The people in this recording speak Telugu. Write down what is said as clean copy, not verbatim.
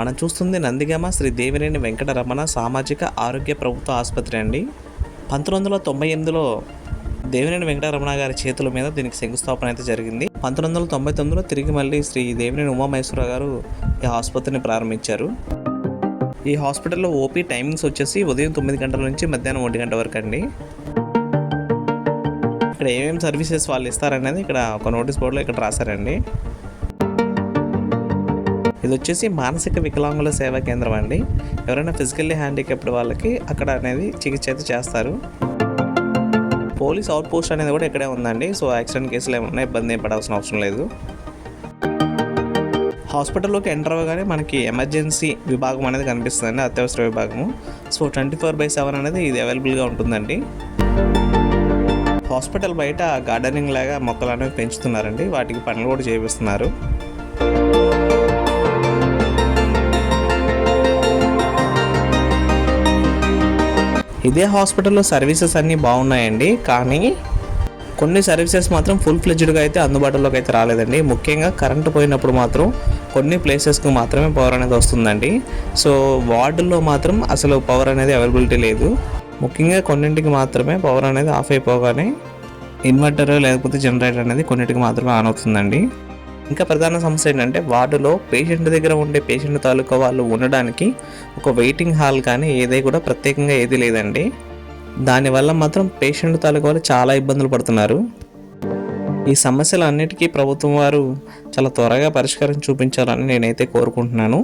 మనం చూస్తుంది నందిగామ శ్రీ దేవినేని వెంకటరమణ సామాజిక ఆరోగ్య ప్రభుత్వ ఆసుపత్రి అండి. 1998లో దేవినేని వెంకటరమణ గారి చేతుల మీద దీనికి శంకుస్థాపన అయితే జరిగింది. 1999లో తిరిగి మళ్ళీ శ్రీ దేవినేని ఉమామహేశ్వర గారు ఈ ఆసుపత్రిని ప్రారంభించారు. ఈ హాస్పిటల్లో ఓపీ టైమింగ్స్ వచ్చేసి ఉదయం 9 గంటల నుంచి మధ్యాహ్నం 1 గంట వరకు అండి. ఇక్కడ ఏమేమి సర్వీసెస్ వాళ్ళు ఇస్తారనేది ఇక్కడ ఒక నోటీస్ బోర్డులో ఇక్కడ రాశారండి. ఇది వచ్చేసి మానసిక వికలాంగుల సేవా కేంద్రం అండి. ఎవరైనా ఫిజికల్లీ హ్యాండిక్యాప్డ్ వాళ్ళకి అక్కడ అనేది చికిత్స అయితే చేస్తారు. పోలీస్ అవుట్ పోస్ట్ అనేది కూడా ఇక్కడే ఉందండి. సో యాక్సిడెంట్ కేసులు ఏమన్నా ఇబ్బంది ఏం పడాల్సిన అవసరం లేదు. హాస్పిటల్లోకి ఎంటర్ అవ్వగానే మనకి ఎమర్జెన్సీ విభాగం అనేది కనిపిస్తుందండి, అత్యవసర విభాగము. సో 24/7 అనేది ఇది అవైలబుల్గా ఉంటుందండి. హాస్పిటల్ బయట గార్డెనింగ్ లాగా మొక్కలు అనేవి పెంచుతున్నారండి, వాటికి పనులు కూడా చేపిస్తున్నారు. ఇదే హాస్పిటల్లో సర్వీసెస్ అన్నీ బాగున్నాయండి, కానీ కొన్ని సర్వీసెస్ మాత్రం ఫుల్ ఫ్లెడ్జ్డ్గా అయితే అందుబాటులోకి అయితే రాలేదండి. ముఖ్యంగా కరెంటు పోయినప్పుడు మాత్రం కొన్ని ప్లేసెస్కి మాత్రమే పవర్ అనేది వస్తుందండి. సో వార్డుల్లో మాత్రం అసలు పవర్ అనేది అవైలబిలిటీ లేదు. ముఖ్యంగా కొన్నింటికి మాత్రమే పవర్ అనేది ఆఫ్ అయిపోగానే ఇన్వర్టర్ లేకపోతే జనరేటర్ అనేది కొన్నింటికి మాత్రమే ఆన్ అవుతుందండి. ఇంకా ప్రధాన సమస్య ఏంటంటే వార్డులో పేషెంట్ దగ్గర ఉండే పేషెంట్ తాలూకా వాళ్ళు ఉండడానికి ఒక వెయిటింగ్ హాల్ కానీ ఏది కూడా ప్రత్యేకంగా ఏది లేదండి. దానివల్ల మాత్రం పేషెంట్ తాలూకా వాళ్ళు చాలా ఇబ్బందులు పడుతున్నారు. ఈ సమస్యలు అన్నిటికీ ప్రభుత్వం వారు చాలా త్వరగా పరిష్కారం చూపించాలని నేనైతే కోరుకుంటున్నాను.